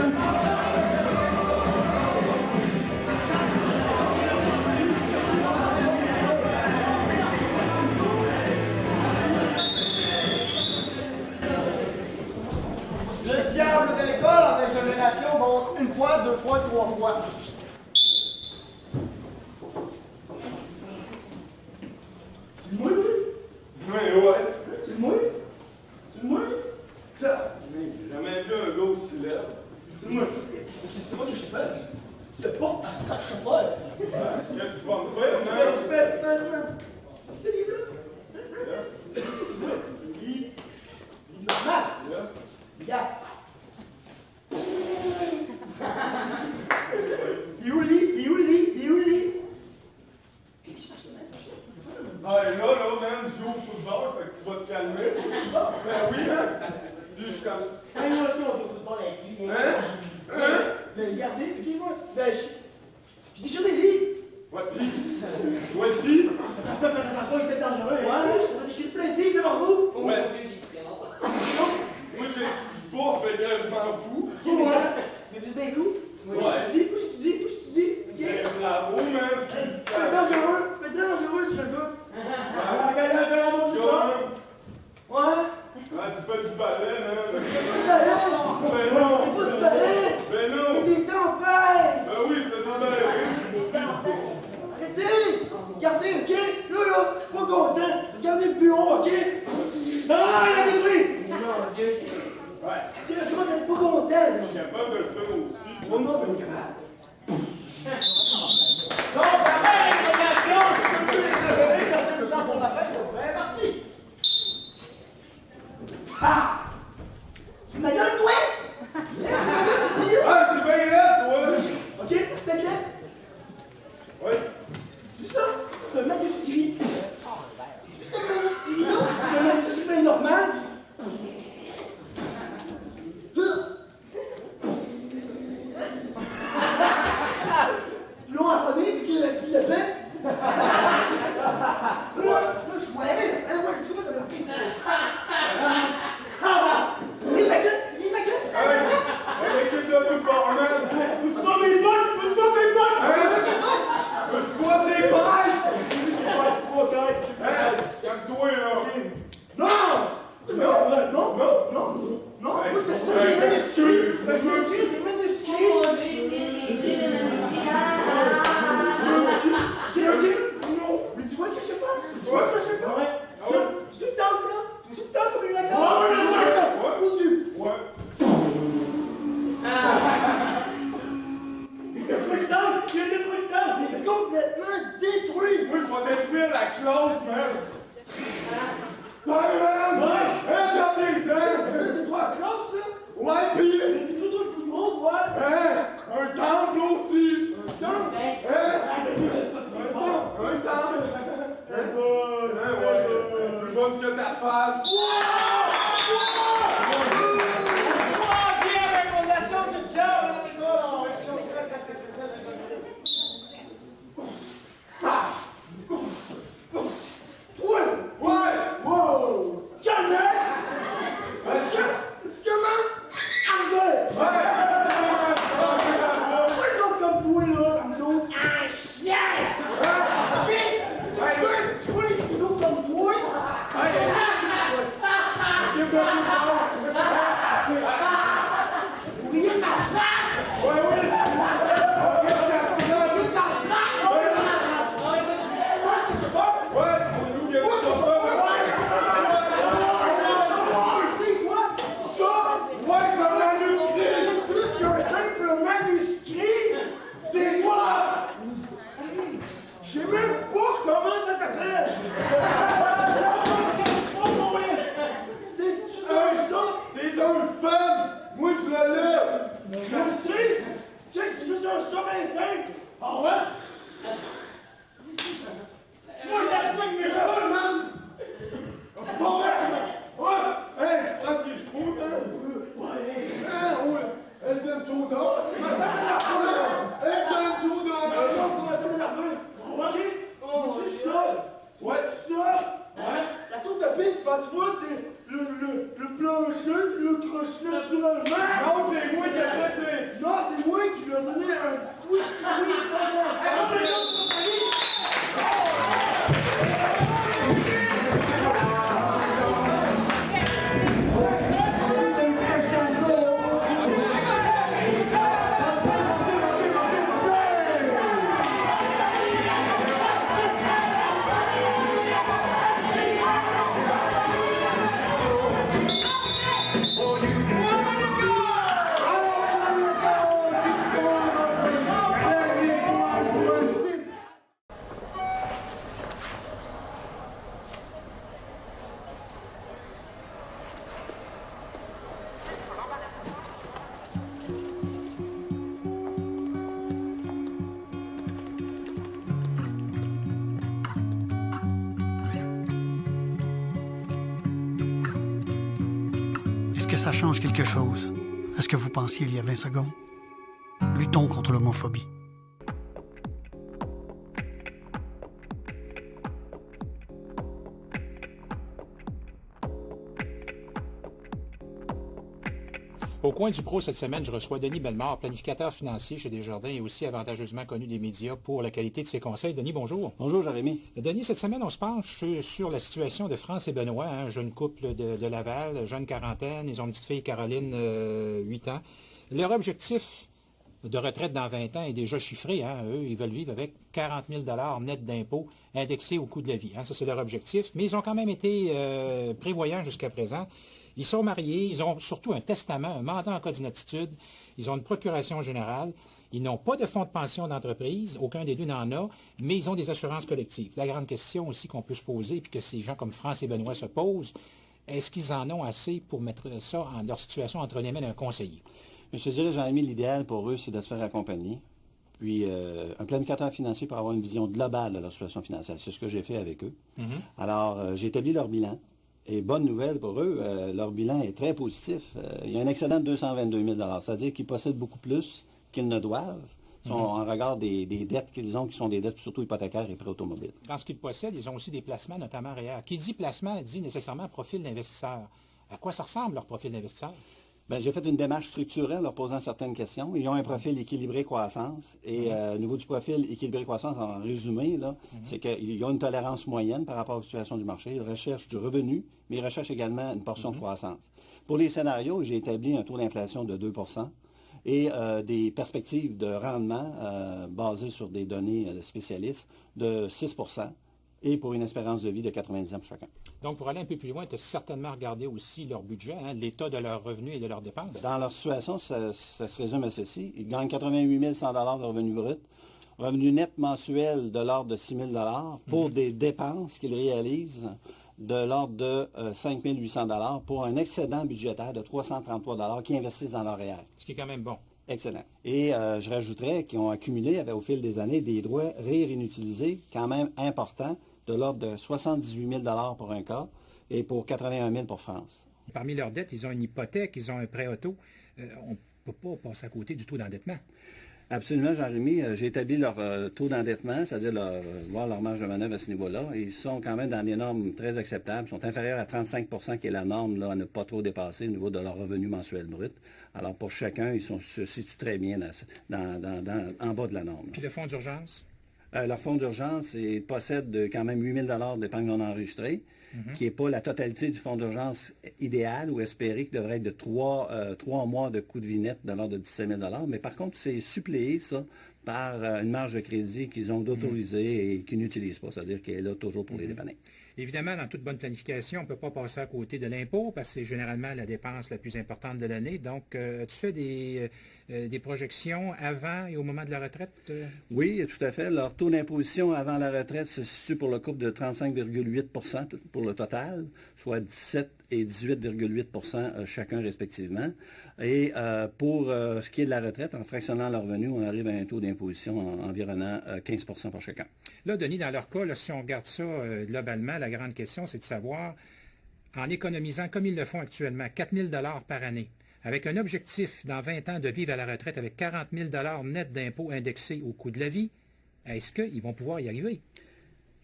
Le diable de l'école en exagération, donc 1 fois, 2 fois, 3 fois. Tu le mouilles, oui? Ouais. Tu le mouilles? Tu le mouilles? Ça. J'ai jamais vu un gars aussi laid. Tu le mouilles. Parce que tu sais pas ce que j'ai fait. Tu sais pas à ce que je vais faire. Qu'est-ce que tu vas me faire, Qu'est-ce que man? tu fais maintenant? C'est des livres-là. Livre normal. Regarde. Il est où le lit? Il est où le lit? Il est où le lit? Ben là, man, je joue au football, fait que tu vas te calmer. Ben oui, man. Dis, je calme. Ah, moi aussi, on joue au football avec lui. Hein? Ben, regardez, ok, moi. Ben, je déchire des lits. Ouais, pis. Ouais, si. Faites attention, il était dangereux. Ouais, je vais déchirer plein de lits devant vous. Ouais. Moi, j'ai du pas, fait que je m'en fous. Ok, mais mais vous êtes bien cool. Ouais. Où j'étudie, ok? Ben, bravo, man. C'est dangereux, mais très dangereux si je le veux. Regarde, mon ça. Ouais. Ah, tu fais du ballet, man. Ben Ben non. c'est pas du ballet. Ben non. C'est des tempêtes. Ben oui, t'as du ballet. Arrêtez. Regardez, ok? Là, je suis pas content. Regardez le bureau, ok? Ah, il a détruit! Mon Dieu, j'ai... Ouais. Je commence à être pas content. Je suis capable de le faire aussi. Mon nom est capable. Donc, la première inclination, tu peux plus les révéler quand tu le pour la fête, donc c'est parti. Ah! Tu m'as gueule, toi? Ah, t'es bien là, toi! Ok, peut-être là. Oui. C'est ça? C'est un manuscrit. C'est un manuscrit, là? C'est un manuscrit bien normal. Plus long à connaître, vu qu'il reste plus de paix. Là, je suis ouais, tu vois, ça m'a pris. Il ma gueule! Avec une de tout barman! Tu vois mes bottes! Tu vois mes bottes! Tu vois tes pailles! Ok. Calme-toi, là! Non! Non! Moi, je te sais des manuscrits! Je me suis des manuscrits! Ok? Non! Mais tu vois ce que je sais pas? Tu vois ce que je sais pas? Tu te tentes, là? Tu te tentes comme une lagarde? Ou tu? Ouais. Il est complètement détruit! Moi, je vais détruire la classe, man! Ouais, man! Regardez le temps! Toi, la classe, là? Ouais, pis... Mais t'es plutôt le plus gros, ouais! Un temple aussi! Un temple? Un temple! Ouais, plus bonne que ta face! Troisième inclination du diable, les gars. Ouais! Wow! Calme! Tu commences? Arrête! Moi, je donne comme toi, là, ça me donne un chien! Ok? Tu vois les kilos comme toi? Oubliez ma trappe! Ouais! Je sais même pas comment ça s'appelle! C'est juste un ça! T'es un spam! Moi, je le lève! Je le sais! Check, c'est juste un ça bien simple! Ah ouais? Moi, je l'ai avec mes cheveux, man! Bon, ouais! Hey, je prends tes chevaux, man! Ouais! Ouais! Elle donne chaud d'or! Elle donne chaud d'or! Comment ça m'énerve? Ok? Tu ça? Ouais! Ça? Ouais? La tour de pile, tu vois, c'est le plancher, le crochet naturellement! Non, c'est moi qui ai traité! Non, c'est moi qui lui ai donné un petit twist, c'est pas bon! Est-ce que ça change quelque chose à ce que vous pensiez il y a 20 secondes? Luttons contre l'homophobie. Au coin du pro cette semaine, je reçois Denis Bellemare, planificateur financier chez Desjardins et aussi avantageusement connu des médias pour la qualité de ses conseils. Denis, bonjour. Bonjour, Jérémy. Denis, cette semaine, on se penche sur la situation de France et Benoît, un jeune couple de Laval, jeune quarantaine. Ils ont une petite fille, Caroline, 8 ans. Leur objectif, de retraite dans 20 ans est déjà chiffré. Hein. Eux, ils veulent vivre avec 40 000 net d'impôts indexés au coût de la vie. Hein. Ça, c'est leur objectif. Mais ils ont quand même été prévoyants jusqu'à présent. Ils sont mariés, ils ont surtout un testament, un mandat en cas d'inaptitude, ils ont une procuration générale, ils n'ont pas de fonds de pension d'entreprise, aucun des deux n'en a, mais ils ont des assurances collectives. La grande question aussi qu'on peut se poser, puis que ces gens comme France et Benoît se posent, est-ce qu'ils en ont assez pour mettre ça en leur situation entre les mains d'un conseiller? Je te dirais, Jean-Ami, l'idéal pour eux, c'est de se faire accompagner. Puis, un planificateur financier pour avoir une vision globale de leur situation financière. C'est ce que j'ai fait avec eux. Alors, j'ai établi leur bilan. Et bonne nouvelle pour eux, leur bilan est très positif. Il y a un excédent de 222 000 $. C'est-à-dire qu'ils possèdent beaucoup plus qu'ils ne doivent. Ils sont en regard des dettes qu'ils ont, qui sont des dettes surtout hypothécaires et prêts automobiles. Dans ce qu'ils possèdent, ils ont aussi des placements, notamment REER. Qui dit placement, dit nécessairement profil d'investisseur. À quoi ça ressemble, leur profil d'investisseur? Bien, j'ai fait une démarche structurelle leur posant certaines questions. Ils ont un profil équilibré croissance. Et au niveau du profil équilibré croissance, en résumé, là, c'est qu'ils ont une tolérance moyenne par rapport aux situations du marché. Ils recherchent du revenu, mais ils recherchent également une portion de croissance. Pour les scénarios, j'ai établi un taux d'inflation de 2 et des perspectives de rendement basées sur des données de spécialistes de 6 et pour une espérance de vie de 90 ans pour chacun. Donc, pour aller un peu plus loin, tu as certainement regardé aussi leur budget, hein, l'état de leurs revenus et de leurs dépenses. Dans leur situation, ça se résume à ceci. Ils gagnent 88 100 $ de revenus bruts, revenus nets mensuels de l'ordre de 6 000 $ pour des dépenses qu'ils réalisent de l'ordre de 5 800 $ pour un excédent budgétaire de 333 $ qu'ils investissent dans leur REER. Ce qui est quand même bon. Excellent. Et je rajouterais qu'ils ont accumulé au fil des années des droits rires inutilisés quand même importants de l'ordre de 78 000 $ pour un cas et pour 81 000 pour France. Parmi leurs dettes, ils ont une hypothèque, ils ont un prêt auto. On ne peut pas passer à côté du taux d'endettement. Absolument, Jean-Rémy. J'ai établi leur taux d'endettement, c'est-à-dire voir leur marge de manœuvre à ce niveau-là. Ils sont quand même dans des normes très acceptables. Ils sont inférieurs à 35 % qui est la norme là, à ne pas trop dépasser au niveau de leur revenu mensuel brut. Alors, pour chacun, ils se situent très bien en bas de la norme. Puis le fonds d'urgence? Leur fonds d'urgence, il possède quand même 8 000 $ d'épargne non enregistrée, qui n'est pas la totalité du fonds d'urgence idéal ou espéré, qui devrait être de 3 mois de coût de vie net de l'ordre de 17 000 $. Mais par contre, c'est suppléé, ça, par une marge de crédit qu'ils ont d'autorisée et qu'ils n'utilisent pas, c'est-à-dire qu'elle est là toujours pour les dépanner. Évidemment, dans toute bonne planification, on ne peut pas passer à côté de l'impôt parce que c'est généralement la dépense la plus importante de l'année. Donc, tu fais des projections avant et au moment de la retraite? Oui, tout à fait. Leur taux d'imposition avant la retraite se situe pour le couple de 35,8 % pour le total, soit 17 et 18,8 % chacun respectivement. Et pour ce qui est de la retraite, en fractionnant leurs revenus, on arrive à un taux d'imposition environnant 15 % pour chacun. Là, Denis, dans leur cas, là, si on regarde ça globalement, la grande question, c'est de savoir, en économisant comme ils le font actuellement, 4 000 $ par année, avec un objectif dans 20 ans de vivre à la retraite avec 40 000 $ net d'impôts indexés au coût de la vie, est-ce qu'ils vont pouvoir y arriver?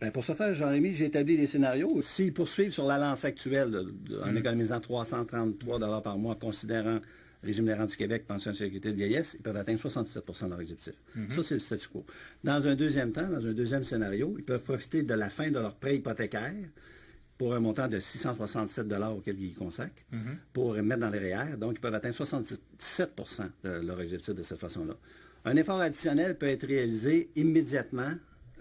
Bien, pour ce faire, Jean-Rémy, j'ai établi des scénarios. S'ils poursuivent sur la lance actuelle, en économisant 333 $ par mois, considérant régime des rentes du Québec, pension de sécurité de vieillesse, ils peuvent atteindre 77 % de leur objectif. Ça, c'est le statu quo. Dans un deuxième temps, dans un deuxième scénario, ils peuvent profiter de la fin de leur prêt hypothécaire pour un montant de 667 $ auquel ils consacrent, pour mettre dans les REER. Donc, ils peuvent atteindre 77 % de leur objectif de cette façon-là. Un effort additionnel peut être réalisé immédiatement,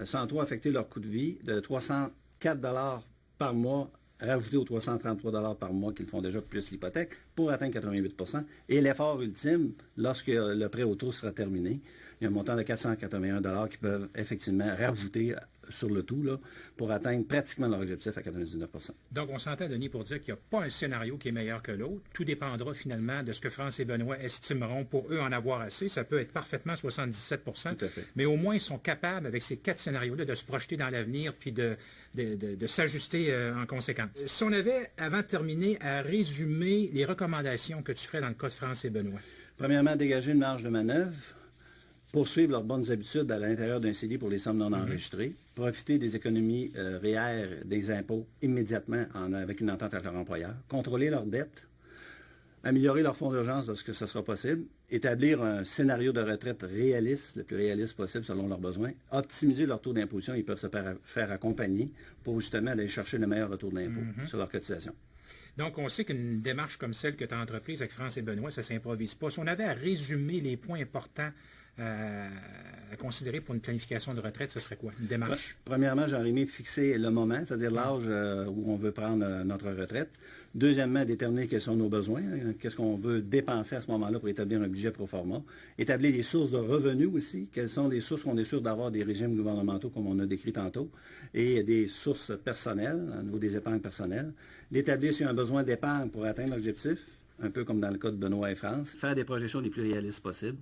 sans trop affecter leur coût de vie, de 304 $ par mois, rajouté aux 333 $ par mois qu'ils font déjà plus l'hypothèque, pour atteindre 88 %. Et l'effort ultime, lorsque le prêt auto sera terminé, il y a un montant de 481 $ qu'ils peuvent effectivement rajouter sur le tout là, pour atteindre pratiquement leur objectif à 99 %. Donc, on s'entend, Denis, pour dire qu'il n'y a pas un scénario qui est meilleur que l'autre. Tout dépendra finalement de ce que France et Benoît estimeront pour eux en avoir assez. Ça peut être parfaitement 77 %. Tout à fait. Mais au moins, ils sont capables, avec ces 4 scénarios-là, de se projeter dans l'avenir puis de s'ajuster en conséquence. Si on avait, avant de terminer, à résumer les recommandations que tu ferais dans le cas de France et Benoît. Premièrement, dégager une marge de manœuvre. Poursuivre leurs bonnes habitudes à l'intérieur d'un CELI pour les sommes non enregistrées, profiter des économies REER des impôts immédiatement avec une entente avec leur employeur, contrôler leurs dettes, améliorer leur fonds d'urgence lorsque ce sera possible, établir un scénario de retraite réaliste, le plus réaliste possible selon leurs besoins, optimiser leur taux d'imposition, ils peuvent se faire accompagner pour justement aller chercher le meilleur retour de l'impôt sur leur cotisation. Donc, on sait qu'une démarche comme celle que tu as entreprise avec France et Benoît, ça ne s'improvise pas. Si on avait à résumer les points importants à considérer pour une planification de retraite, ce serait quoi? Une démarche? Premièrement, Jean-Rémy, fixer le moment, c'est-à-dire l'âge où on veut prendre notre retraite. Deuxièmement, déterminer quels sont nos besoins, qu'est-ce qu'on veut dépenser à ce moment-là pour établir un budget pro forma. Établir les sources de revenus aussi, quelles sont les sources qu'on est sûr d'avoir des régimes gouvernementaux, comme on a décrit tantôt, et des sources personnelles, au niveau des épargnes personnelles. D'établir s'il y a un besoin d'épargne pour atteindre l'objectif, un peu comme dans le cas de Benoît et France. Faire des projections les plus réalistes possibles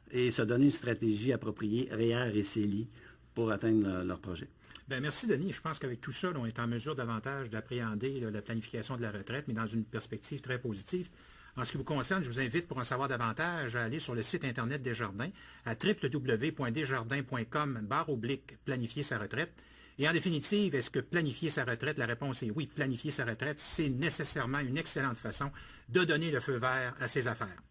et se donner une stratégie appropriée, REER et CELI, pour atteindre leur projet. Bien, merci, Denis. Je pense qu'avec tout ça, on est en mesure davantage d'appréhender la planification de la retraite, mais dans une perspective très positive. En ce qui vous concerne, je vous invite, pour en savoir davantage, à aller sur le site Internet Desjardins, à www.desjardins.com/planifier sa retraite. Et en définitive, est-ce que planifier sa retraite? La réponse est oui. Planifier sa retraite, c'est nécessairement une excellente façon de donner le feu vert à ses affaires.